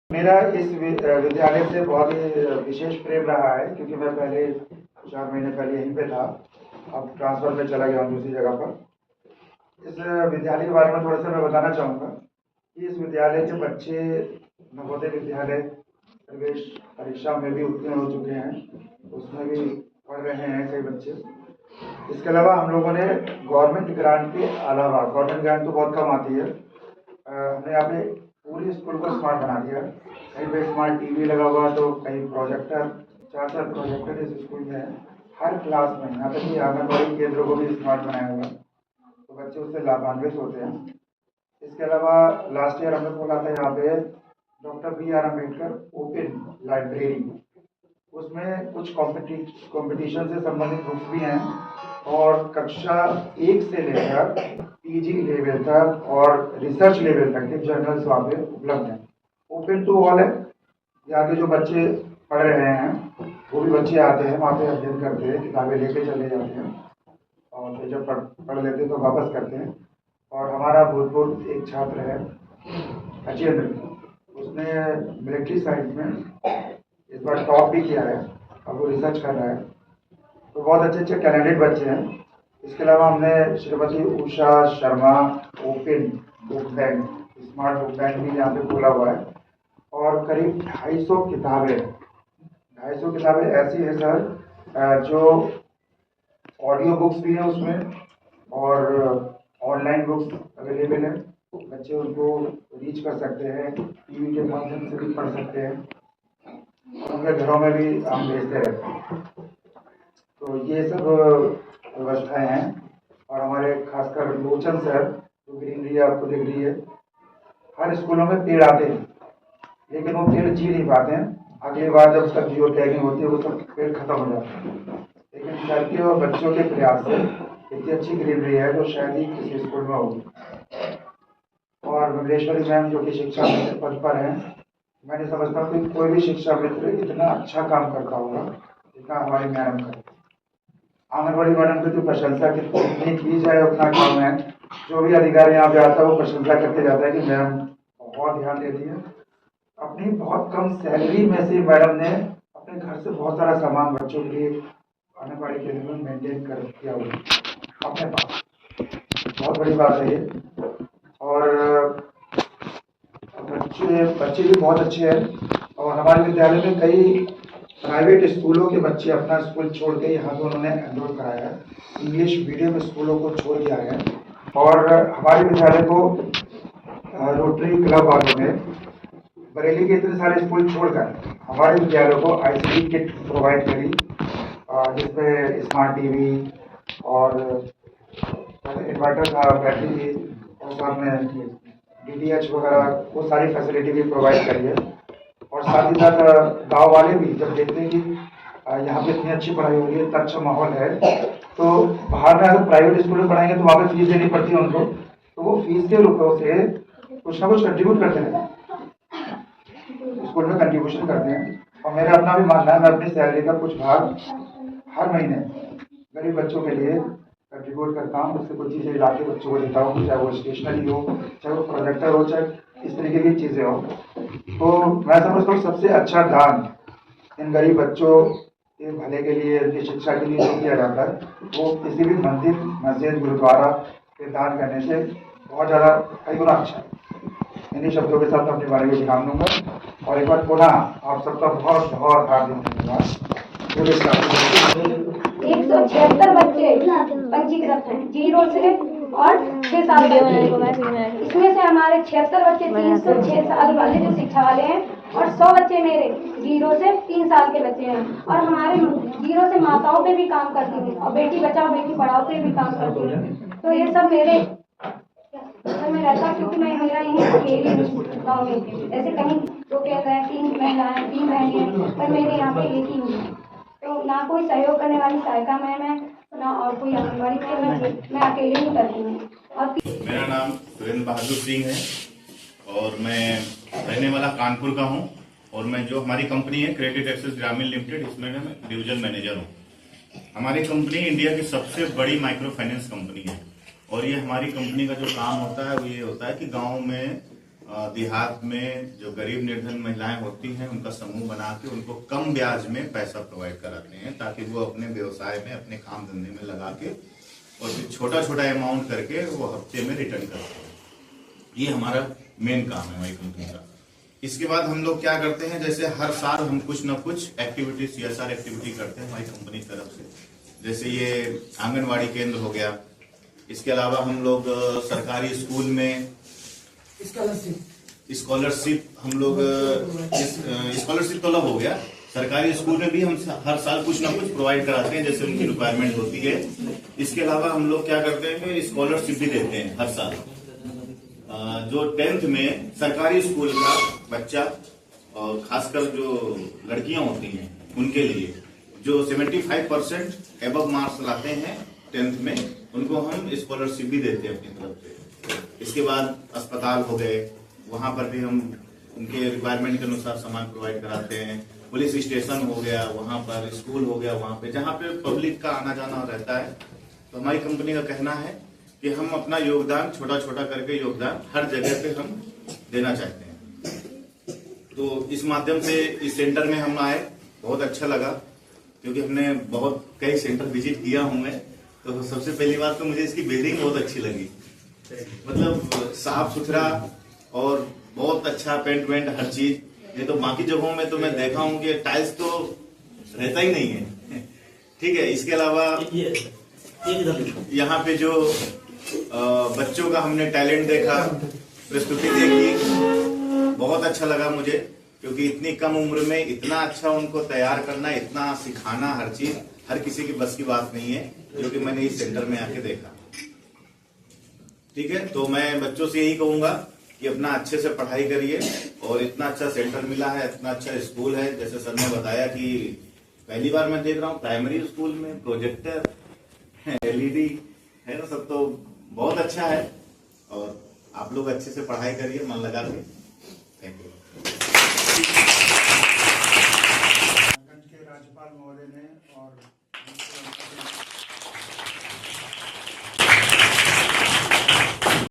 मेरा इस विद्यालय से बहुत ही विशेष प्रेम रहा है, क्योंकि मैं पहले 4 महीने पहले यहीं पे था। अब ट्रांसफ़र में चला गया हूँ दूसरी जगह पर। इस विद्यालय के बारे में थोड़ा सा मैं बताना चाहूँगा कि इस विद्यालय के बच्चे नवोदय विद्यालय प्रवेश परीक्षा में भी उत्तीर्ण हो चुके हैं, उसमें भी पढ़ रहे हैं कई बच्चे। इसके अलावा हम लोगों ने गवर्नमेंट ग्रांट के अलावा, गवर्नमेंट ग्रांट तो बहुत कम आती है, हमने यहाँ पे पूरी स्कूल को स्मार्ट बना दिया। कहीं पे स्मार्ट टीवी लगा हुआ, तो कहीं प्रोजेक्टर, 4 प्रोजेक्टर इस स्कूल में है हर क्लास में। यहाँ तक कि आंगनबाड़ी केंद्रों को भी स्मार्ट बनाया हुआ, तो बच्चे उससे लाभान्वित होते हैं। इसके अलावा लास्ट ईयर हमने खोला था यहाँ पे doctor B.R. Ambedkar open library. उसमें कुछ कॉम्पिटिशन से संबंधित बुक्स भी हैं, और कक्षा 1 से लेकर PG लेवल तक और रिसर्च लेवल तक के जर्नल्स वहाँ पे उपलब्ध हैं। ओपन टू ऑल है, यहाँ के जो बच्चे पढ़ रहे हैं वो भी बच्चे आते हैं, वहाँ पे अध्ययन करते हैं, किताबें लेके चले जाते हैं, और फिर जब पढ़ लेते हैं तो वापस करते हैं। और हमारा भूतपूर्व एक छात्र है अचेंद्र, उसने मिलिट्री साइंस में इस बार टॉप भी किया है, अब वो रिसर्च कर रहा है। तो बहुत अच्छे अच्छे टैलेंटेड बच्चे हैं। इसके अलावा हमने Shrimati Usha Sharma open book bank, smart book bank भी यहाँ पे खोला हुआ है, और करीब 250 किताबें ऐसी हैं सर, जो ऑडियो बुक्स भी हैं उसमें, और ऑनलाइन बुक्स अवेलेबल हैं। बच्चे उनको रीच कर सकते हैं, टीवी के माध्यम से भी पढ़ सकते हैं, और उनके घरों में भी हम भेजते रहते हैं। तो ये सब व्यवस्थाएं हैं। और हमारे खासकर लोचन सर, जो ग्रीनरी आपको दिख रही है, हर स्कूलों में पेड़ आते हैं, लेकिन वो पेड़ जी नहीं पाते हैं। अगली बार जब सब जियो टैगिंग होती है वो सब पेड़ खत्म हो जाते हैं, लेकिन सर के और बच्चों के प्रयास से इतनी अच्छी ग्रीनरी है जो शायद ही किसी स्कूल में होगी। और विमलेश्वरी मैम जो कि शिक्षा मित्र पद पर हैं, मैं नहीं समझता हूँ कि कोई भी शिक्षा मित्र इतना अच्छा काम करता होगा जितना हमारी मैडम करती है। आंगनबाड़ी मैडम की तो प्रशंसा कितनी की जाए उतना कम है। जो भी अधिकारी यहाँ पे आता है वो प्रशंसा करके जाता है कि मैडम बहुत ध्यान देती है। अपनी बहुत कम सैलरी में से मैडम ने अपने घर से बहुत सारा सामान बच्चों के लिए आंगनबाड़ी केंद्र में मेंटेन कर किया हुआ अपने पास, बहुत बड़ी बात है ये। और बच्चे भी बहुत अच्छे हैं, और हमारे विद्यालय में कई प्राइवेट स्कूलों के बच्चे अपना स्कूल छोड़ के यहाँ पे उन्होंने एनरोल कराया है। इंग्लिश मीडियम स्कूलों को छोड़ के आए हैं, और हमारे विद्यालय को रोटरी क्लब वालों ने बरेली के इतने सारे स्कूल छोड़कर हमारे विद्यालय को ICT किट प्रोवाइड करी, जिसमें स्मार्ट टीवी और इन्वर्टर था, बैटरी थी, और साथ में DTH वगैरह वो सारी फैसिलिटी भी प्रोवाइड करी है। और साथ ही साथ गांव वाले भी जब देखते हैं कि यहाँ पे इतनी अच्छी पढ़ाई हो रही है, इतना अच्छा माहौल है, तो बाहर में अगर प्राइवेट स्कूल में पढ़ाएंगे तो वहाँ पे फीस देनी पड़ती है उनको, तो वो फीस के रुपयों से कुछ ना कुछ कंट्रीब्यूट करते हैं, स्कूल में कंट्रीब्यूशन करते हैं। और मेरा अपना भी मानना है, मैं अपनी सैलरी का कुछ भाग हर महीने गरीब बच्चों के लिए कंट्रीब्यूट करता हूँ। उससे कुछ चीज़ें ला के बच्चों को देता हूँ, चाहे वो स्टेशनरी हो, चाहे वो प्रोजेक्टर हो, चाहे इस तरीके की चीज़ें हो। तो मैं समझता हूँ सबसे अच्छा दान इन गरीब बच्चों के भले के लिए, उनकी शिक्षा के लिए जो किया जाता है, वो किसी भी मंदिर, मस्जिद, गुरुद्वारा के दान करने से बहुत ज़्यादा कई गुना अच्छा है। इन्हीं शब्दों के साथ मैं अपने बारे में ध्यान दूंगा, और एक बार पुनः आप सबका बहुत बहुत हार्दिक धन्यवाद। 176 बच्चे पंजीकृत हैं 0 से और 6 साल तक। इसमें से हमारे 76 बच्चे 3 से 6 साल वाले जो शिक्षा वाले हैं, और 100 बच्चे मेरे 0 से 3 साल के बच्चे हैं। और हमारे 0 से माताओं पे भी काम करती हूँ, और बेटी बचाओ बेटी पढ़ाओ पे भी काम करती हूँ। तो ये सब मेरे घर में रहता, क्योंकि मैं मेरा यहीं अकेली हूँ गाँव में। ऐसे कहीं तो कहते हैं 3 महिलाएं 3 बहनें हैं, पर मेरे यहाँ पे एक ही हूँ। तो ना कोई सहयोग करने वाली सहायिका मैम है, ना और कोई आंगनबाड़ी में, मैं अकेले ही करती हूँ। और मेरा नाम सुरेंद्र बहादुर सिंह है, और मैं रहने वाला कानपुर का हूँ, और मैं जो हमारी कंपनी है क्रेडिट एक्सेस ग्रामीण लिमिटेड, इसमें मैं डिवीजन मैनेजर हूँ। हमारी कंपनी इंडिया की सबसे बड़ी माइक्रो फाइनेंस कंपनी है, और ये हमारी कंपनी का जो काम होता है वो ये होता है कि गाँव में देहात में जो गरीब निर्धन महिलाएं होती हैं उनका समूह बना के उनको कम ब्याज में पैसा प्रोवाइड कराते हैं, ताकि वो अपने व्यवसाय में, अपने काम धंधे में लगा के और फिर छोटा छोटा अमाउंट करके वो हफ्ते में रिटर्न करते हैं। ये हमारा मेन काम है हमारी कंपनी का। इसके बाद हम लोग क्या करते हैं, जैसे हर साल हम कुछ ना कुछ एक्टिविटी, CSR एक्टिविटी करते हैं हमारी कंपनी की तरफ से। जैसे ये आंगनवाड़ी केंद्र हो गया, इसके अलावा हम लोग सरकारी स्कूल में स्कॉलरशिप हम लोग स्कॉलरशिप तो अलग हो गया, सरकारी स्कूल में भी हम हर साल कुछ ना कुछ प्रोवाइड कराते हैं जैसे उनकी रिक्वायरमेंट होती है। इसके अलावा हम लोग क्या करते हैं, स्कॉलरशिप भी देते हैं हर साल। जो 10th में सरकारी स्कूल का बच्चा और खासकर जो लड़कियां होती हैं उनके लिए जो 75% एबव मार्क्स लाते हैं 10th में, उनको हम स्कॉलरशिप भी देते हैं अपनी तरफ से। इसके बाद अस्पताल हो गए, वहां पर भी हम उनके रिक्वायरमेंट के अनुसार सामान प्रोवाइड कराते हैं। पुलिस स्टेशन हो गया, वहां पर स्कूल हो गया, वहां पे जहां पे पब्लिक का आना जाना रहता है। तो हमारी कंपनी का कहना है कि हम अपना योगदान छोटा छोटा करके योगदान हर जगह पे हम देना चाहते हैं। तो इस माध्यम से इस सेंटर में हम आए, बहुत अच्छा लगा क्योंकि हमने बहुत कई सेंटर विजिट किया हूं मैं। तो सबसे पहली बात तो मुझे इसकी बिल्डिंग बहुत अच्छी लगी, मतलब साफ सुथरा और बहुत अच्छा पेंट वेंट हर चीज। ये तो बाकी जगहों में तो मैं देखा हूं कि टाइल्स तो रहता ही नहीं है। ठीक है, इसके अलावा यहाँ पे जो बच्चों का हमने टैलेंट देखा, प्रस्तुति देखी, बहुत अच्छा लगा मुझे क्योंकि इतनी कम उम्र में इतना अच्छा उनको तैयार करना, इतना सिखाना, हर चीज हर किसी की बस की बात नहीं है, जो कि मैंने इस सेंटर में आके देखा। ठीक है, तो मैं बच्चों से यही कहूंगा कि अपना अच्छे से पढ़ाई करिए और इतना अच्छा सेंटर मिला है, इतना अच्छा स्कूल है। जैसे सर ने बताया कि पहली बार मैं देख रहा हूँ प्राइमरी स्कूल में प्रोजेक्टर, LED है ना, सब तो बहुत अच्छा है। और आप लोग अच्छे से पढ़ाई करिए मन लगा के। Thank you.